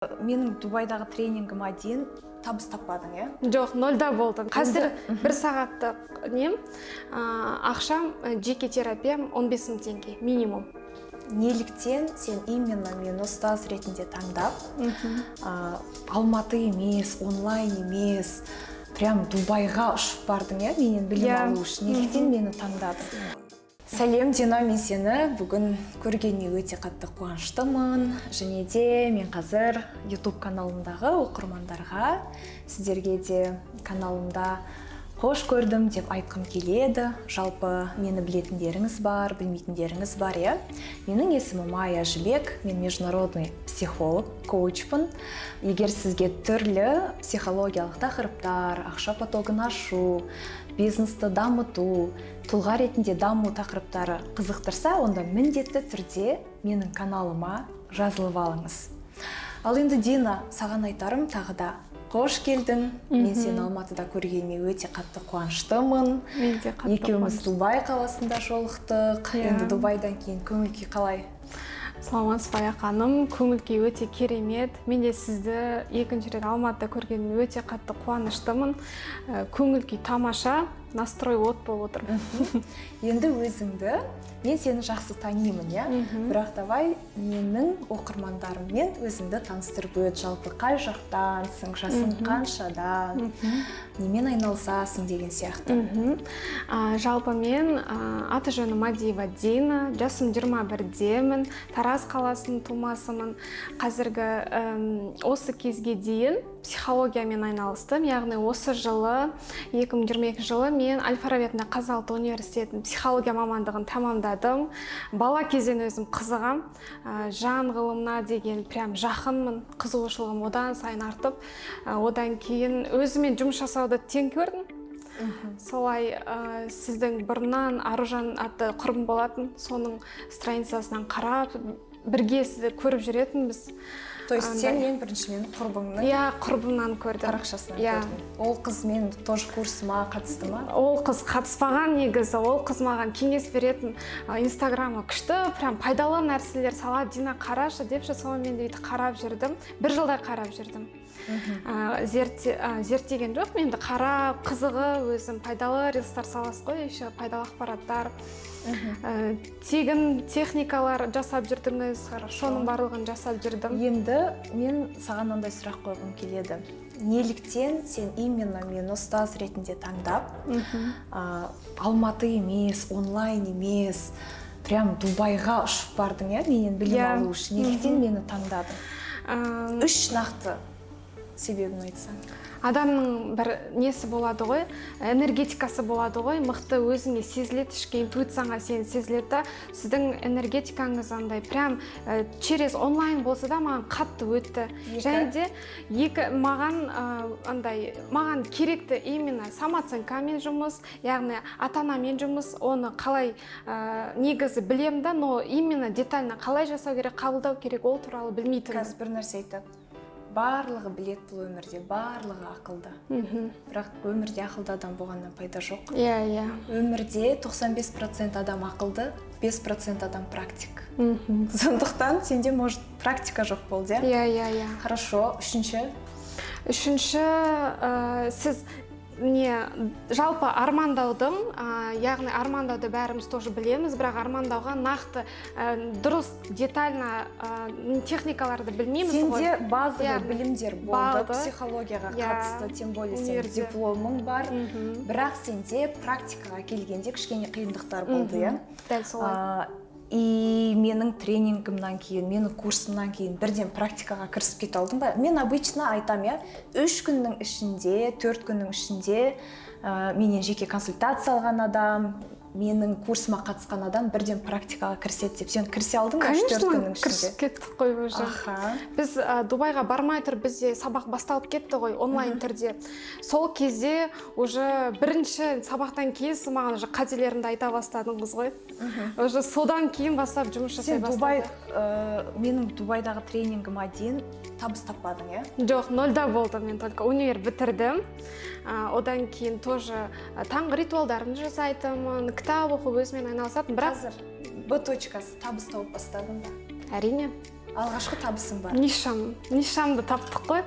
Менің Дубайдағы тренингіме дейін табыс таппадың, иә? Жоқ, нольда болдым. Қазір бір сағаттық ақшам жеке терапиям 15 мың теңге минимум. Неліктен сен именно мені ұстаз ретінде таңдап, Алматы емес, онлайн емес, прям Дубайға ұшып бардың, иә? Менен білім алу үшін. Неліктен мені таңдадың? Сәлем, Дина, мен сені бүгін көргеніме өте қатты қуаныштымын. Және де мен қазір YouTube каналымдағы оқырмандарға, сіздерге де каналымда қош көрдім деп айтқым келеді. Жалпы мені білетіндеріңіз бар, білмейтіндеріңіз бар, иә? Менің есімім Майя Жібек, мен международный психолог, коучпын. Егер сізге түрлі психологиялық тақырыптар, ақша потогын ашу, бизнесті дамыту, тұлға ретінде даму тақырыптары қызықтырса, онда міндетті түрде менің каналыма жазылып алыңыз. Ал енді Дина, саған айтарым тағы да қош келдің. Мен сені Алматыда көргеніме өте қатты қуаныштымын. Мен де қатты екеуміз Дубай қаласында жолықтық. Енді Дубайдан кейін көңіл-күй қалай? Саламатсыз ба ханым, көңіл-күй өте керемет. Мен де сізді екінші рет Алматыда көргеніме өте қатты қуаныштымын. Көңіл-күй тамаша, настрой от болып отыр. Енді өзіңді, мен сені жақсы танимын, иә? Бірақ давай менің оқырмандарыммен өзіңді таныстырып өт. Жалпы қай жақтансың, жасың қаншадан, немен айналысасың деген сияқты. Жалпы мен аты-жөнім Мадиева Дина, жасым 21-демін, Тараз қаласының тумасымын. Қазіргі осы кезге дейін психологиямен айналыстым, яғни осы жылы 2022 жылы мен Әл-Фараби атындағы Қазақ ұлттық университетінің психология мамандығын тамамдадым. Бала кезден өзім қызығам, жан ғылымына деген прям жақынмын, қызығушылығым одан сайын артып, одан кейін өзімен жұмыс жасауды тең көрдім. Солай сіздің бұрыннан Аружан атты құрбым болатын, соның страницасынан қарап, бірге сізді көріп жүретінбіз. То есть сен ең бірінші менің құрбыңның? Иә, құрбымнан көрдім. Парақшасынан көрдім. Ол қыз мен тоже курсыма қатысты ма? Ол қыз қатыспаған негізі, ол қыз маған кеңес беретін, инстаграмы күшті, прям пайдалы нәрселер салады, Дина қарашы депші, соны мен де қарап жүрдім. Бір жылдай қарап жүрдім. Зерттеген жоқ, мен де қарап, қызығы өзім пайдалы рилстар саласыз ғой, еще пайдалы ақпараттар. Тегін техникалар жасап жүрдіңіз, соның барлығын жасап жүрдім. Енді мен саған ондай сұрақ қойғым келеді. Неліктен сен именно мені ұстаз ретінде таңдап, Алматы емес, онлайн емес, прям Дубайға ұшып бардың, иә? Менен білім алу үшін. Неліктен мені таңдадың? Үш нақты себебін айтсаң. Адамның бір несі болады ғой, энергетикасы болады ғой, мықты өзіңе сезіледі, ішкі интуицияңа сен сезіледі, сіздің энергетикаңыз андай прям через онлайн болса да маған қатты өтті. Және де маған керекті именно самооценкамен жұмыс, яғни ата-анамен жұмыс, оны қалай негізі білем да, но именно детально қалай жасау керек, қабылдау керек, ол туралы білмейтінмін. Қазір бір нәрсе айтады. Барлығы білет бұл өмірде, барлығы ақылды. Бірақ өмірде ақылды адам болғаннан пайда жоқ. Иә. Өмірде 95% адам ақылды, 5% адам практик. Сондықтан сенде может практика жоқ болды, иә? Иә. Хорошо, үшінші, сіз жалпы армандаудың, яғни армандауды бәріміз тоже білеміз, бірақ армандауға нақты дұрыс, детально техникаларды білмейміз ғой. Сенде базовый білімдер болды, психологияға қатысты, тем более сен дипломың бар, бірақ сенде практикаға келгенде кішкене қиындықтар болды, иә? Дәл солай. И менің тренингімнан кейін, менің курсымнан кейін бірден практикаға кірісіп кете алдым ба? Мен обычно айтам, иә, 3 күннің ішінде, 4 күннің ішінде менен жеке консультация алған адам, менің курсыма қатысқан адам бірден практикаға кіріседі деп. Сен кірісе алдың ба 4 күннің ішінде? Кірісіп кеттік қой уже. Біз Дубайға бармай тұр, бізде сабақ басталып кетті ғой онлайн түрде. Сол кезде уже бірінші сабақтан кейін сіз маған уже қателерімді айта бастадыңыз ғой. Уже содан кейін бастап жұмыс жасай бастадым. Менің Дубайдағы тренингіме дейін табыс таппадың, иә? Жоқ, нольда болдым, мен только универ бітірдім. Одан кейін тоже таңғы ритуалдарымды жасайтынмын, кітап оқып өзімен айналысатын. Қазір Б точкасы табыс тауып бастадың ба? Әрине. Алғашқы табысың бар. Нишамды таптық қой.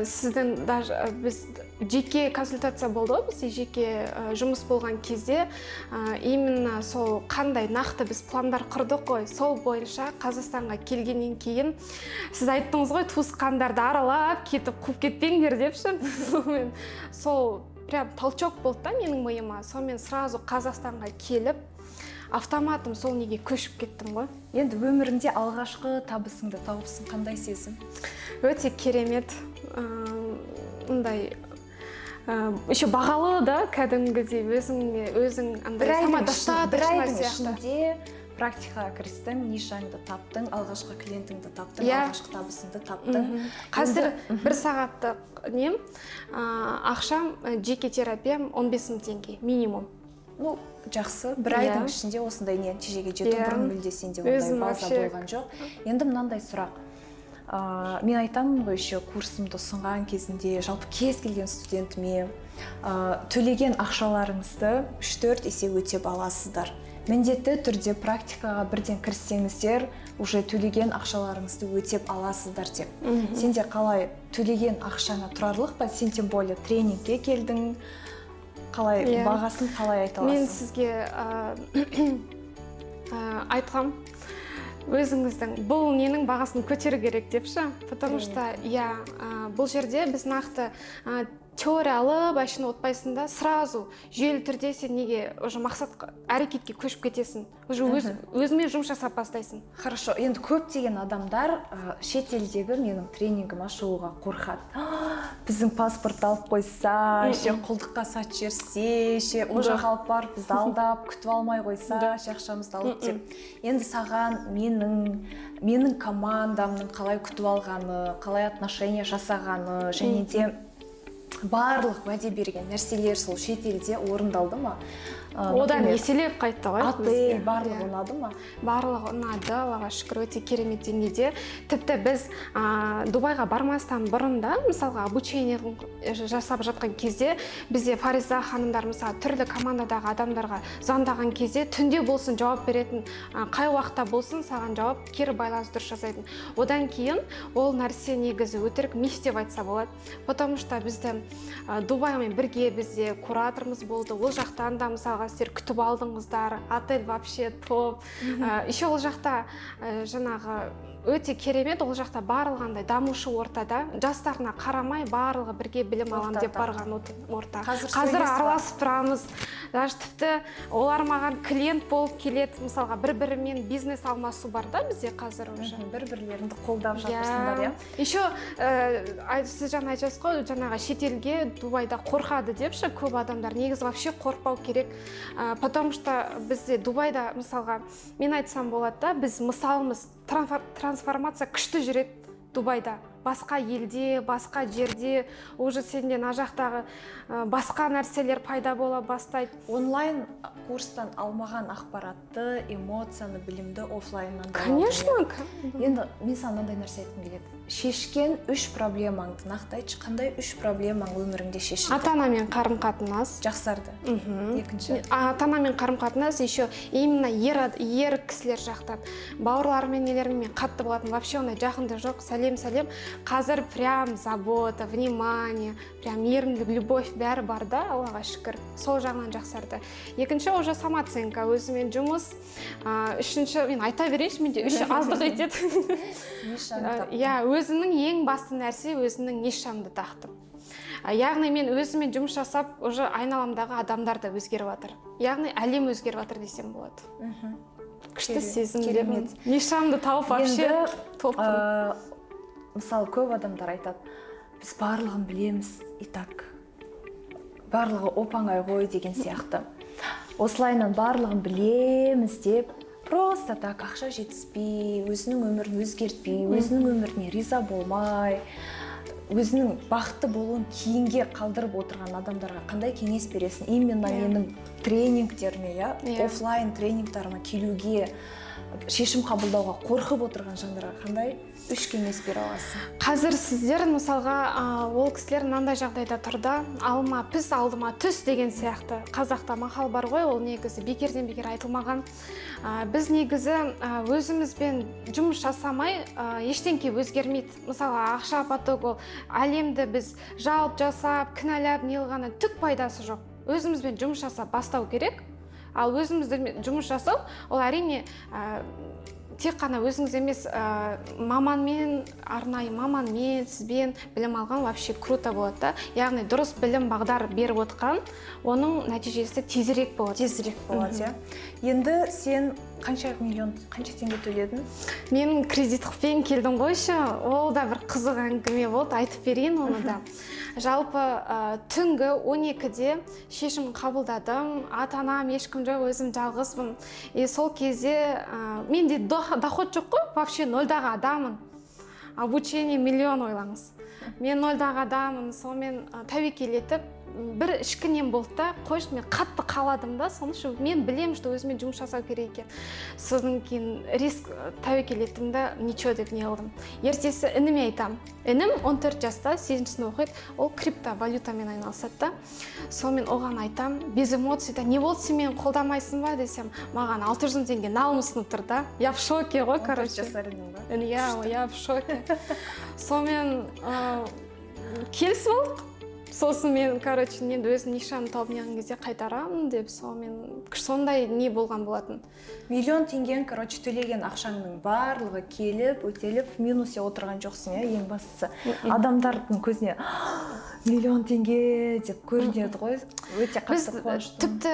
Сіздің даже біз жеке консультация болды ғой, бізде жеке жұмыс болған кезде именно сол қандай нақты біз пландар құрдық қой, сол бойынша Қазақстанға келгеннен кейін сіз айттыңыз ғой, туысқандарды аралап кетіп қуып кетпеңдер депші. Сол прям толчок болды да менің миыма. Сонымен сразу Қазақстанға келіп автоматом сол неге көшіп кеттім ғой. Енді өміріңде алғашқы табысыңды тауыпсың, қандай сезім? Өте керемет. Ондай еще бағалы да, кәдімгідей өзің андай самодостаточно сияқты. Практикаға кірістің, нишаңды таптың, алғашқы клиентіңді таптың, алғашқы табысыңды таптың. Қазір бір сағаттық нем, ақшам жеке терапиям 15 000 теңге минимум. Ну, жақсы. Бір айдың ішінде осындай нәтижеге жету бұрын мүлде сенде ондай база болған жоқ. Енді мынандай сұрақ. Мен айтамын ғой, еще курсымды ұсынған кезінде жалпы кез келген студентіме төлеген ақшаларыңызды 3-4 есе өтеп аласыздар. Міндетті түрде практикаға бірден кіріссеңіздер, уже төлеген ақшаларыңызды өтеп аласыздар деп. Сенде қалай төлеген ақшаңа тұрарлық па? Сен тем более тренингке келдің. Қалай бағасын қалай айта аласың? Мен сізге айтқам, өзіңіздің бұл ненің бағасын көтеру керек депші. Потому что бұл жерде біз нақты теория алып, әшін отпайсың да, сразу жүйелі түрде сен неге уже мақсат әрекетке көшіп кетесің. Уже өзімен жұмыс жасап бастайсың. Хорошо, енді көптеген адамдар шетелдегі менің тренингіме шығуға қорқады. Біздің паспорт алып қойса, құлдыққа сатып жіберсе, ол жаққа алып барып бізді алдап, күтіп алмай қойса, ақшамызды алып деп. Енді саған менің командамның қалай күтіп алғаны, қалай отношения жасағаны, және де барлық уәде берген нәрселер сол шетелде орындалды ма? Одан еселеп қайтты ғой. Отель барлығы ұнады ма? Барлығы ұнады, Аллаға шүкір, өте керемет деңгейде. Тіпті біз Дубайға бармастан бұрын да, мысалға, обучение жасап жатқан кезде, бізде Фариза ханымдар мысалы түрлі командадағы адамдарға звондаған кезде түнде болсын жауап беретін, қай уақытта болсын саған жауап, кері байланыс дұрыс жасайтын. Одан кейін ол нәрсе негізі өтірік миф деп айтса болады. Потому что бізді Дубаймен бірге бізде кураторымыз болды. Ол жақтан да мысалға сіздер күтіп алдыңыздар, отель вообще топ. Еще ол жақта жаңағы өте керемет, ол жақта барлығандай дамушы ортада, жастарына қарамай барлығы бірге білім алам деп барған орта. Қазір араласып тұрамыз. Даже тіпті олар маған клиент болып келеді, мысалға бір-бірімен бизнес алмасу бар да бізде қазір уже. Бір-бірлеріңді қолдап жатырсыңдар, иә? Еще сіз жаңа айтасыз ғой, жаңағы шетелге Дубайда қорқады депші көп адамдар. Негізі вообще қорықпау керек. Потому что бізде Дубайда мысалға мен айтсам болады да, біз мысалымыз трансформация күшті жүреді Дубайда. Басқа елде, басқа жерде, уже сенде ана жақтағы басқа нәрселер пайда бола бастайды. Онлайн курстан алмаған ақпаратты, эмоцияны, білімді офлайннан да. Конечно. Енді мен саған мынандай нәрсе айтқым келеді. Шешкен 3 проблемаңды нақты айтшы, қандай 3 проблемаң өміріңде шешілді? Ата-анамен қарым-қатынас. Жақсарды. Екінші. Ата-анамен қарым-қатынас, еще именно ер кісілер жақтан. Бауырларымен, нелермен қатты болатын, вообще ондай жақында жоқ, сәлем. Қазір прям забота, внимание, прям мейірімділік, любовь бәрі бар да, Аллаға шүкір. Сол жағынан жақсарды. Екінші уже самооценка, өзімен жұмыс. Үшінші, мен айта берейінші, менде үші аздық етеді. Өзінің ең басты нәрсе өзінің нишамды тақтым. Яғни мен өзімен жұмыс жасап, уже айналамдағы адамдар да өзгеріп жатыр. Яғни әлем өзгеріп жатыр десем болады. Күшті сезім керемет. Нишамды тауып вообще топ. Мысалы, көп адамдар айтады, біз барлығын білеміз, и так, барлығы оп-оңай ғой деген сияқты. Осылайынан барлығын білеміз деп, просто так ақша жетіспей, өзінің өмірін өзгертпей, өзінің өміріне риза болмай, өзінің бақытты болуын кейінге қалдырып отырған адамдарға қандай кеңес бересің? Именно менің тренингтеріме, офлайн тренингтарыма келуге шешім қабылдауға қорқып отырған жандарға қандай үш кеңес бере аласың? Қазір сіздер мысалға ол кісілер мынандай жағдайда тұрды, алма піс, алдыма түс деген сияқты. Қазақта мақал бар ғой, ол негізі бекерден бекер айтылмаған. Біз негізі өзімізбен жұмыс жасамай ештеңке өзгермейді. Мысалы ақша поток, ол әлемді біз жалып жасап, кінәлап неғылғаннан түк пайдасы жоқ. Өзімізбен жұмыс жасап бастау керек. Ал өзімізді жұмыс жасау, ол әрине тек қана өзіңіз емес, маманмен, арнайы маманмен, сізбен білім алған вообще круто болады да. Яғни дұрыс білім бағдар беріп отқан, оның нәтижесі тезірек болады. Тезірек болады, иә. Енді сен қанша теңге төледің? Мен кредиттікпен келдім қойшы, ол да бір қызық әңгіме болды, айтып берейін оны да. Жалпы түнгі 12-де шешім қабылдадым, ата-анам ешкім жоқ, өзім жалғызбын. Сол кезде менде доход жоқ қой, вообще нөлдағы адамын. Обучение миллион ойлаңыз. Мен нөлдағы адамын, сонымен тәуекел етіп, бір ішкінен болды да, қойшы, мен қатты қаладым да, соны үшін мен білем, что өзімен жұмыс жасау керек екен. Содан кейін риск тәуекел еттім да, ничего деп не қылдым. Ертесі ініме айтам. Інім 14 жаста, 7-сін оқиды, ол криптовалютамен айналысады да. Сонымен оған айтам, без эмоций да, не болды, сен мені қолдамайсың ба десем, маған 600 теңге налмысын тұр да. Я в шоке ғой, короче. 14 жасар едің ба? Я в шоке. Сонымен келісіп алдық. Сосын мен, короче, енді өзім нишаны тауып неғын кезде қайтарамын деп, сондай не болған болатын. Миллион теңген, короче, төлеген ақшаңның барлығы келіп, өтеліп, минусе отырған жоқсың, ең бастысы. Адамдардың көзіне миллион теңге деп көрінеді ғой, өте қатты қуанышты. Тіпті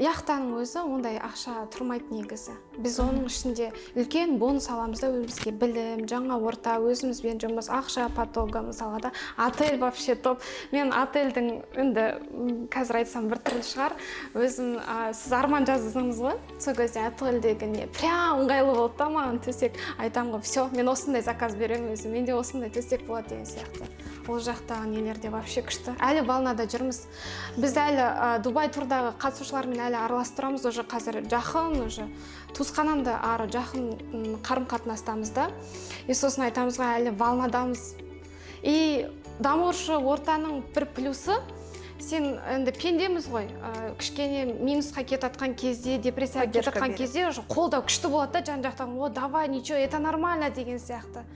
яхтаның өзі ондай ақша тұрмайды негізі. Біз оның ішінде үлкен бонус аламыз да, өзімізге білім, жаңа орта, өзімізбен жұмыс, ақша потогы, мысалға да, отель вообще топ. Мен отельдің, енді қазір айтсам бір түрлі шығар, өзім, сіз арман жаздыңыз ғой, сол кезде отельдегі не, прям ыңғайлы болды да маған төсек. Айтам ғой, все, мен осындай заказ беремін өзім, менде осындай төсек болады деген сияқты. Ол жақтағы нелерде вообще күшті. Әлі волнада жүрміз. Біз әлі Дубай турдағы қатысушылармен әлі араластырамыз, уже қазір жақын, уже туысқанамды ары жақын қарым-қатынастамыз да. Сосын айтамызға әлі волнадамыз. И дамушы ортаның бір плюсы, сен енді пендеміз ғой, кішкене минусқа кетатқан кезде, депрессияға кетатқан кезде қолдау күшті болады да, жан-жақтан, о, давай, ничего, это нормально деген сияқты.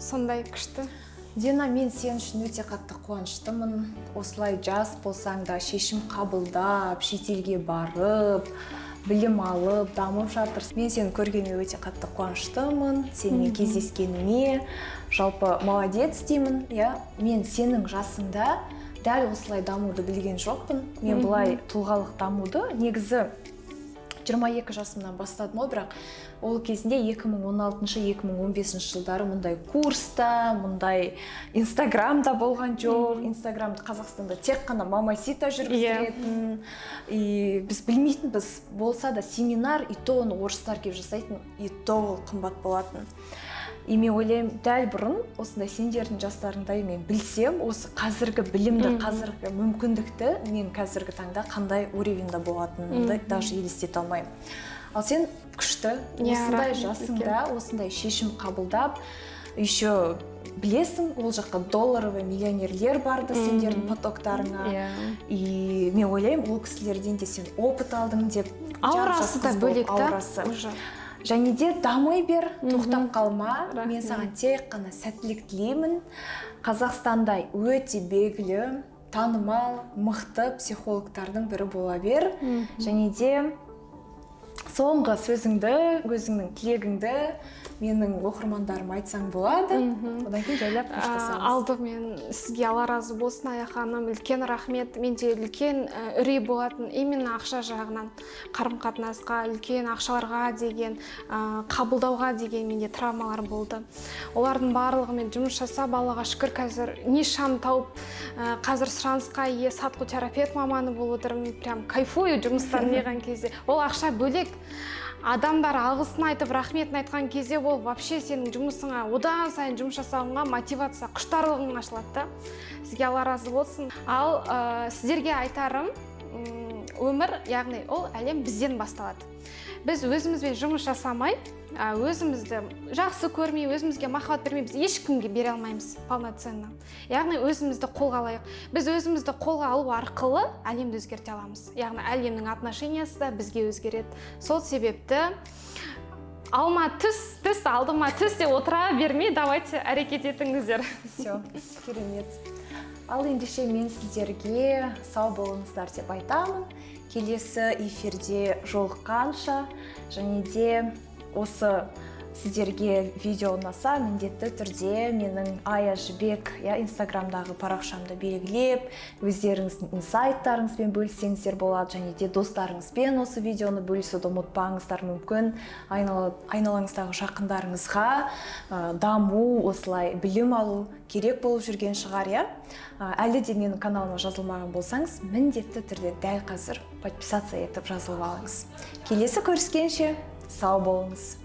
Сондай күшті. Дина, мен сен үшін өте қатты қуаныштымын. Осылай жас болсаң да шешім қабылдап, шетелге барып, білім алып, дамып жатырсың. Мен сені көргеніме өте қатты қуаныштымын. Сенімен кездескеніме, жалпы молодец деймін. Мен сенің жасыңда дәл осылай дамуды білген жоқпын. Мен бұлай тұлғалық дамуды негізі 22 жасымнан бастадым ғой, бірақ ол кезінде 2016-2015 жылдары мұндай курста, мұндай инстаграмда болған жоқ. Инстаграмды Қазақстанда тек қана мамасита жүргіздіретін. Біз білмейтінбіз, болса да семинар, и то оны орыстар келіп жасайтын, и то ол қымбат болатын. Мен ойлаймын, дәл бұрын осындай сендердің жастарыңдай мен білсем, осы қазіргі білімді, қазіргі мүмкіндікті мен қазіргі таңда қандай уровеньда болатынымды даже елестете алмаймын. Ал сен күшті, осындай жасыңда, осындай шешім қабылдап, еще білесің, ол жаққа долларовый миллионерлер барды сендердің потоктарыңа. И мен ойлаймын, ол кісілерден де сен опыт алдың деп. Аурасы да бөлек та. Және де дамай бер, тоқтап қалма. Мен саған тек қана сәттілік тілеймін. Қазақстанда өте белгілі, танымал, мықты психологтардың бірі бола бер. Және де соңғы сөзіңді, өзіңнің тілегіңді менің оқырмандарыма айтсаң болады. Одан кейін жайлап қоштасамыз. Алдымен сізге Алла разы болсын, Ая ханым, үлкен рахмет. Менде үлкен үрей болатын, именно ақша жағынан, қарым-қатынасқа, үлкен ақшаларға деген, қабылдауға деген менде травмалар болды. Олардың барлығымен жұмыс жасап, Аллаға шүкір, қазір нишаны тауып, қазір сұранысқа ие сатқы терапевт маманы болып отырмын. Прям кайфую жұмыстан неған кезде. Ол ақша бөлек. Адамдар алғысын айтып, рахметін айтқан кезде ол вообще сенің жұмысыңа, одан сайын жұмыс жасауыңа мотивация, құштарлығың ашылады да. Сізге Алла разы болсын. Ал сіздерге айтарым, өмір, яғни ол әлем бізден басталады. біз өзімізбен жұмыс жасамай, өзімізді жақсы көрмей, өзімізге махаббат бермей, біз ешкімге бере алмаймыз полноценно. Яғни өзімізді қолға алайық. Біз өзімізді қолға алу арқылы әлемді өзгерте аламыз. Яғни әлемнің отношениясы да бізге өзгереді. Сол себепті алма түс алдыма түс деп отыра бермей, давайте әрекет етіңіздер. Все, керемет. Ал ендеше мен сіздерге сау болыңыздар деп айтамын. Келесі эфирде жолыққанша, және де осы сіздерге видео ұнаса, міндетті түрде менің Ая Жібек инстаграмдағы парақшамды белгілеп, өздеріңіздің инсайттарыңызбен бөліссеңіздер болады, және де достарыңызбен осы видеоны бөлісуді ұмытпаңыздар. Мүмкін айналаңыздағы жақындарыңызға даму, осылай білім алу керек болып жүрген шығар, әлі де менің каналыма жазылмаған болсаңыз, міндетті түрде дәл қазір подписация етіп жазылып алыңыз. Келесі көріскенше сау болыңыз.